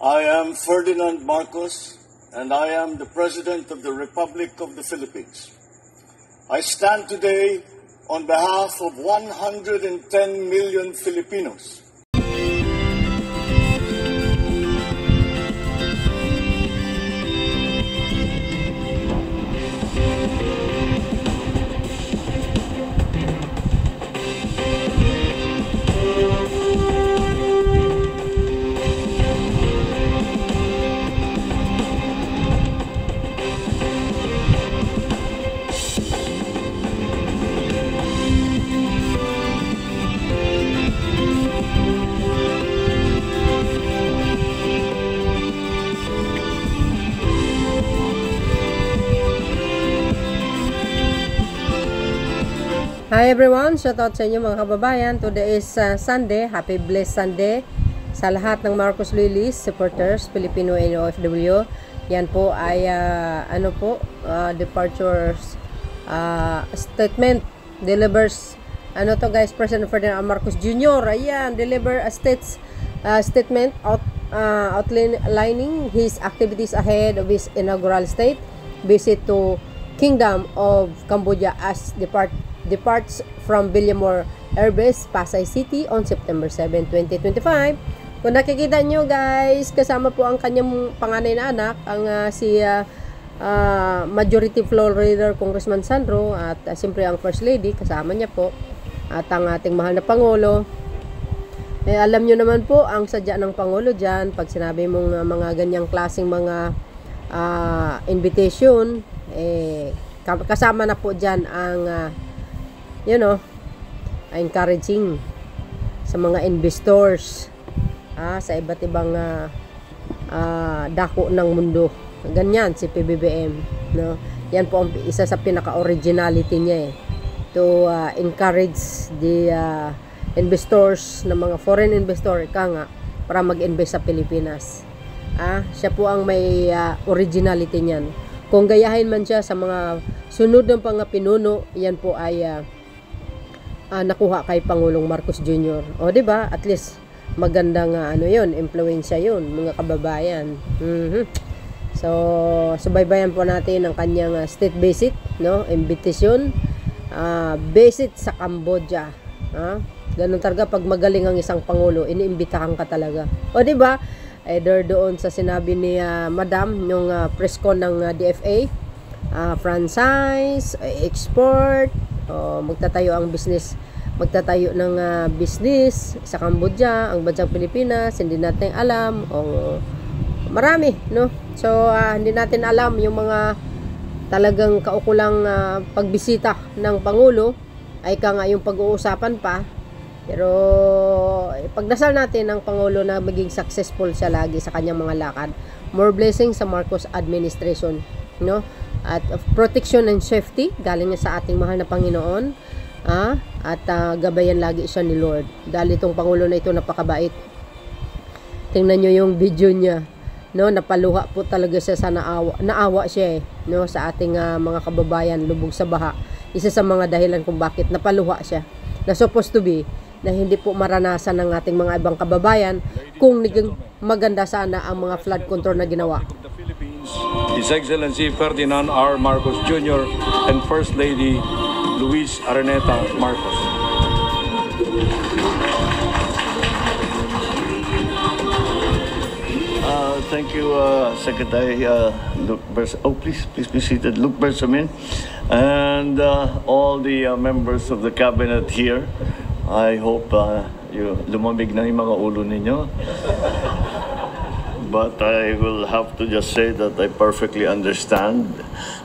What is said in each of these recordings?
I am Ferdinand Marcos, and I am the President of the Republic of the Philippines. I stand today on behalf of 110 million Filipinos. Hi everyone! Shoutout sa inyo mga kababayan. Today is Sunday. Happy blessed Sunday sa lahat ng Marcos Loyalist supporters, Filipino and OFW. Yan po ay departures statement delivers guys, President Ferdinand Marcos Jr. Ayan, deliver a statement outlining his activities ahead of his inaugural state visit to Kingdom of Cambodia as departs from Villamor Air Base, Pasay City on September 7, 2025. Kung nakikita nyo guys, kasama po ang kanyang panganay na anak, ang Majority Floor Leader Congressman Sandro at siyempre ang First Lady, kasama niya po at ang ating mahal na Pangulo. Alam nyo naman po ang sadya ng Pangulo dyan pag sinabi mong mga ganyang klaseng mga invitation, kasama na po dyan ang encouraging sa mga investors sa iba't ibang dako ng mundo. Ganyan si PBBM, no? Yan po ang isa sa pinaka-originality niya to encourage the investors na mga foreign investor para mag-invest sa Pilipinas. Siya po ang may originality niyan. Kung gayahin man siya sa mga sunod ng mga pinuno, yan po ay nakuha kay Pangulong Marcos Jr. O di ba? At least magandang impluwensya 'yun, mga kababayan. So, subaybayan po natin ang kanyang state visit, no? Invitation visit sa Cambodia. Ganun talaga pag magaling ang isang pangulo, iniimbitahan ka talaga. O di ba? Either doon sa sinabi ni Madam yung press con ng DFA, franchise, export, magtatayo ng business sa Cambodia, ang bansang Pilipinas, hindi natin alam, marami, no? So, hindi natin alam yung mga talagang kaukulang pagbisita ng Pangulo, ay yung pag-uusapan pa, pero pagdasal natin ang Pangulo na maging successful siya lagi sa kanyang mga lakad. More blessings sa Marcos administration, no? At protection and safety galing sa ating mahal na Panginoon, at gabayan lagi siya ni Lord dahil itong Pangulo na ito napakabait. Tingnan nyo yung video niya, no? Napaluha po talaga siya sa naawa siya no? Sa ating mga kababayan lubog sa baha. Isa sa mga dahilan kung bakit napaluha siya, na supposed to be na hindi po maranasan ng ating mga ibang kababayan kung maganda sana ang mga flood control na ginawa. His Excellency Ferdinand R. Marcos Jr. and First Lady Luis Araneta Marcos. Thank you, Secretary Luke Bersamin. Oh, please be seated. Luke Bersamin and all the members of the cabinet here. I hope lumamig na yung mga ulo ninyo. But I will have to just say that I perfectly understand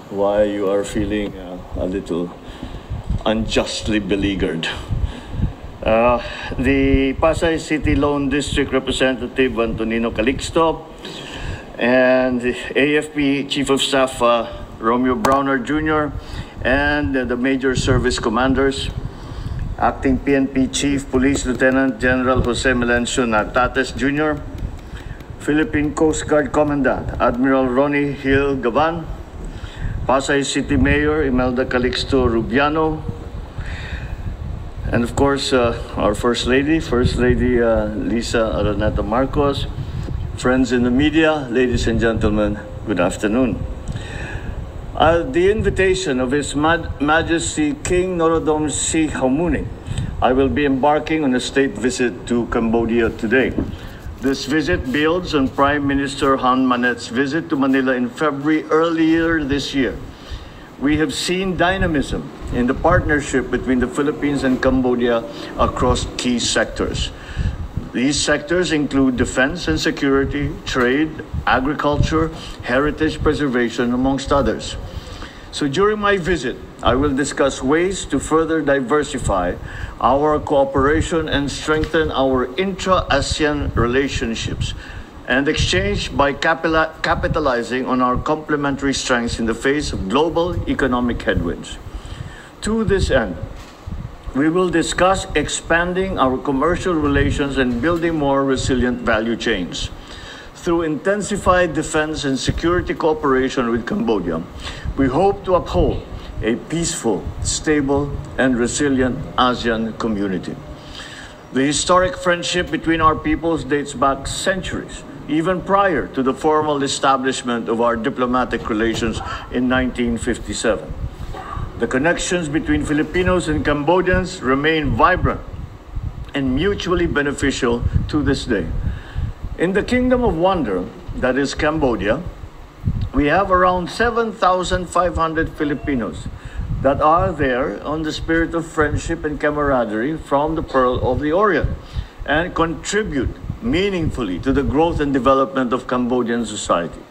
why you are feeling a little unjustly beleaguered. The Pasay City Lone District Representative Antonino Calixto and the AFP Chief of Staff Romeo Browner Jr. and the major service commanders, Acting PNP Chief Police Lieutenant General Jose Melencio Nartates Jr., Philippine Coast Guard Commandant Admiral Ronnie Hill Gavan, Pasay City Mayor Imelda Calixto Rubiano, and of course our First Lady Lisa Araneta Marcos, friends in the media, ladies and gentlemen, good afternoon. At the invitation of His Majesty King Norodom Sihamuni, I will be embarking on a state visit to Cambodia today. This visit builds on Prime Minister Han Manet's visit to Manila in February earlier this year. We have seen dynamism in the partnership between the Philippines and Cambodia across key sectors. These sectors include defense and security, trade, agriculture, heritage preservation, amongst others. So during my visit, I will discuss ways to further diversify our cooperation and strengthen our intra-ASEAN relationships and exchange by capitalizing on our complementary strengths in the face of global economic headwinds. To this end, we will discuss expanding our commercial relations and building more resilient value chains. Through intensified defense and security cooperation with Cambodia, we hope to uphold a peaceful, stable, and resilient ASEAN community. The historic friendship between our peoples dates back centuries, even prior to the formal establishment of our diplomatic relations in 1957. The connections between Filipinos and Cambodians remain vibrant and mutually beneficial to this day. In the Kingdom of Wonder, that is Cambodia, we have around 7,500 Filipinos that are there on the spirit of friendship and camaraderie from the Pearl of the Orient and contribute meaningfully to the growth and development of Cambodian society.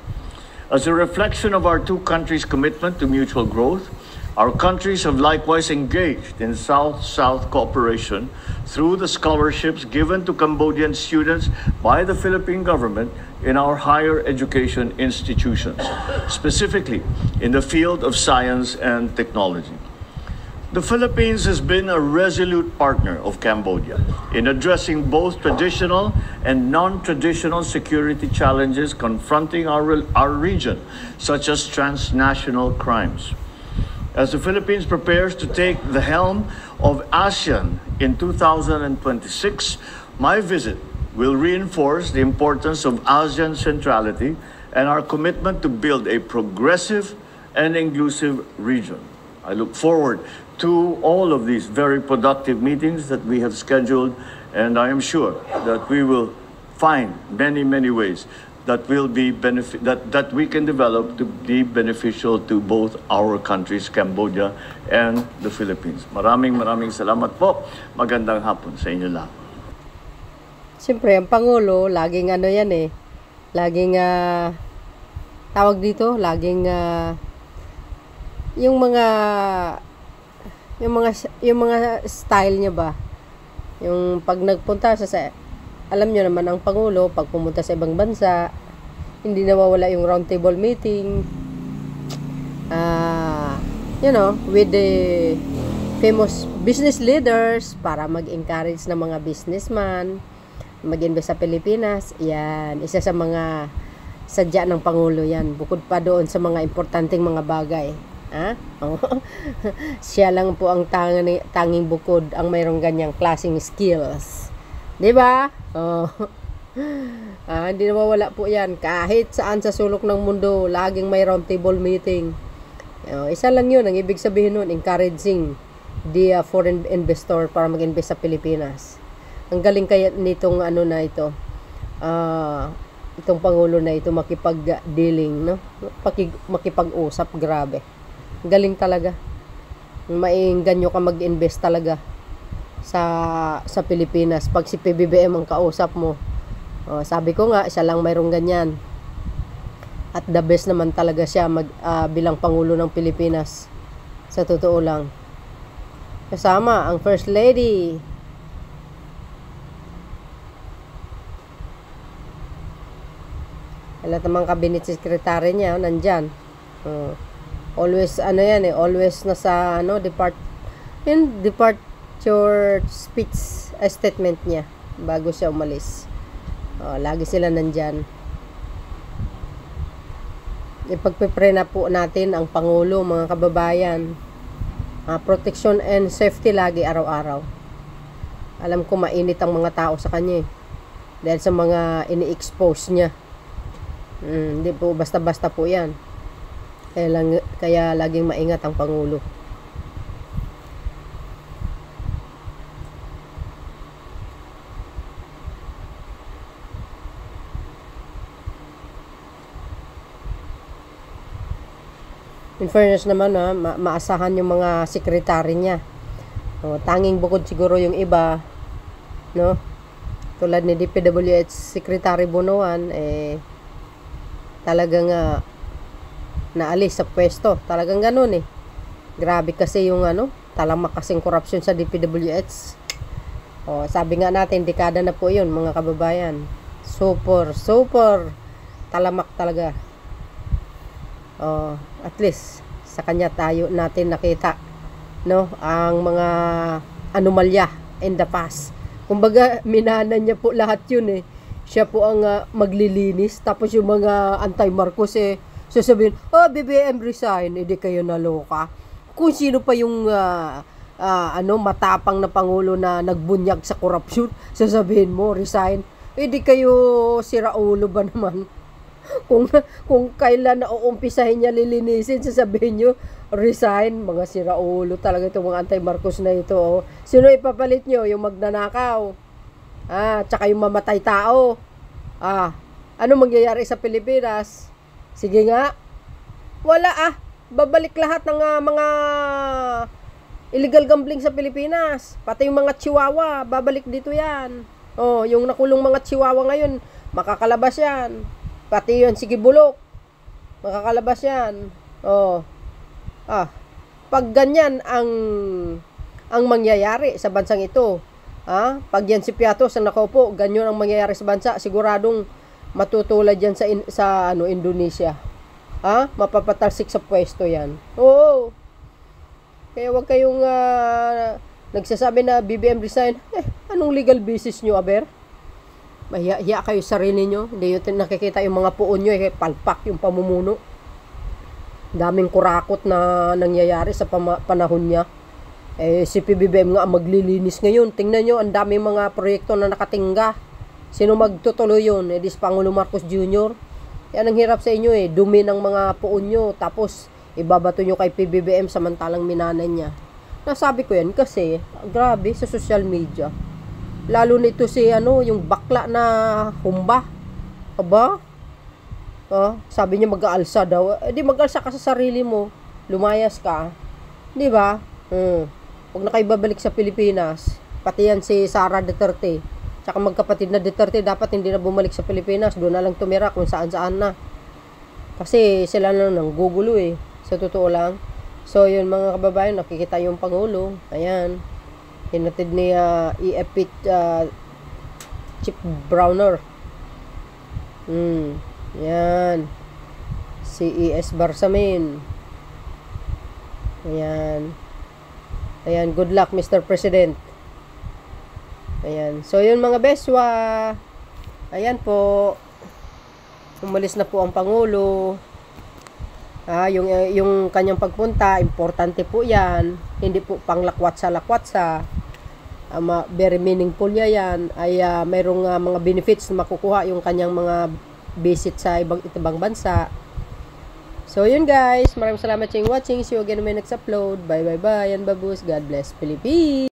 As a reflection of our two countries' commitment to mutual growth, our countries have likewise engaged in South-South cooperation through the scholarships given to Cambodian students by the Philippine government in our higher education institutions, specifically in the field of science and technology. The Philippines has been a resolute partner of Cambodia in addressing both traditional and non-traditional security challenges confronting our region, such as transnational crimes. As the Philippines prepares to take the helm of ASEAN in 2026, my visit will reinforce the importance of ASEAN centrality and our commitment to build a progressive and inclusive region. I look forward to all of these very productive meetings that we have scheduled, and I am sure that we will find many ways that will be that we can develop to be beneficial to both our countries, Cambodia and the Philippines. Maraming salamat po. Magandang hapon sa inyo lahat. Siyempre, ang Pangulo, laging ano yan eh. Laging, tawag dito, laging, yung mga style niya ba? Yung pag nagpunta sa alam nyo naman ang Pangulo, pag pumunta sa ibang bansa, hindi nawawala yung roundtable meeting, with the famous business leaders para mag-encourage ng mga businessman, mag-invest sa Pilipinas. Yan, isa sa mga sadya ng Pangulo yan. Bukod pa doon sa mga importanteng mga bagay. Siya lang po ang tanging bukod ang mayroong ganyang klaseng skills. Diba? Hindi nawawala po yan. Kahit saan sa sulok ng mundo, laging may roundtable meeting. Isa lang yun. Ang ibig sabihin nun, encouraging the foreign investor para mag-invest sa Pilipinas. Ang galing kaya nitong itong Pangulo na ito makipag-dealing, no? Makipag-usap, grabe. Galing talaga. Maiinganyo ka mag-invest talaga sa Pilipinas pag si PBBM ang kausap mo. Sabi ko nga, siya lang mayroong ganyan. At the best naman talaga siya bilang Pangulo ng Pilipinas. Sa totoo lang. Kasama ang First Lady. Lahat ng mga cabinet secretary niya nandyan. Always always nasa departure speech statement niya bago siya umalis. Lagi sila nandyan. Ipagpipre na po natin ang Pangulo, mga kababayan. Protection and safety lagi araw-araw. Alam ko mainit ang mga tao sa kanya eh. Dahil sa mga ini-expose niya. Hindi po basta-basta po yan. Kaya laging maingat ang Pangulo. In fairness naman, maasahan yung mga sekretary niya. Tanging bukod siguro yung iba, no? Tulad ni DPWH Secretary Bonoan, talagang naalis sa pwesto. Talagang ganun eh. Grabe kasi yung talamak kasing korupsyon sa DPWH. Sabi nga natin, dekada na po yun, mga kababayan. Super talamak talaga. At least sa kanya natin nakita, no, ang mga anomalya in the past. Kumbaga minanan niya po lahat yun eh. Siya po ang maglilinis, tapos yung mga anti-Marcos sasabihin, BBM resign, hindi kayo naloka. Kung sino pa yung matapang na pangulo na nagbunyag sa korupsyon, sasabihin mo resign, hindi kayo siraulo ba naman? Kung kailan na uumpisahin niya lilinisin, sasabihin nyo, resign. Mga siraulo talaga itong mga anti-Marcos na ito. Sino ipapalit nyo? Yung magnanakaw. Tsaka yung mamatay tao. Ano mangyayari sa Pilipinas? Sige nga. Wala babalik lahat ng mga illegal gambling sa Pilipinas. Pati yung mga chihuahua, babalik dito yan. Yung nakulong mga chihuahua ngayon, makakalabas yan. Pati yun, sige bulok, makakalabas yan. Pag ganyan ang mangyayari sa bansang ito, pag yan si Piatos ang nakaupo, ganyan ang mangyayari sa bansa, siguradong matutulad yan sa Indonesia. Mapapatalsik sa pwesto yan. Oo. Kaya wag kayong nagsasabi na BBM resign. Anong legal basis nyo, aber? Mahiya kayo sarili nyo. Hindi nyo nakikita yung mga puon nyo. Palpak yung pamumuno. Daming kurakot na nangyayari sa panahon niya. Si PBBM nga maglilinis ngayon. Tingnan nyo, ang daming mga proyekto na nakatingga. Sino magtutuloy yun? Si Pangulo Marcos Jr. Yan ang hirap sa inyo dumi ng mga puon nyo. Tapos ibabato nyo kay PBBM samantalang minanan niya. Nasabi ko yan kasi grabe sa social media. Lalo nito si yung bakla na humba. Aba? Sabi niya mag-aalsa daw. Di mag-aalsa ka sa sarili mo. Lumayas ka. Di ba? Huwag na kayo babalik sa Pilipinas. Pati yan si Sara Duterte. Tsaka magkapatid na Duterte dapat hindi na bumalik sa Pilipinas. Doon na lang tumira kung saan-saan na. Kasi sila lang nanggugulo sa totoo lang. So yun mga kababayan, nakikita yung Pangulo. Ayan. Hinatid ni EFP Chief Browner. Yan. Si ES Barsamin. Ayan. Ayan, good luck Mr. President. Ayan. So yun mga beswa. Ayan po. Umalis na po ang Pangulo. Yung kanyang pagpunta, importante po yan. Hindi po panglakwatsa. Very meaningful yan. Ay mayroong mga benefits na makukuha yung kanyang mga visit sa ibang bansa. So yun guys, maraming salamat sa watching. See you again when next upload. Bye. And babus. God bless Philippines.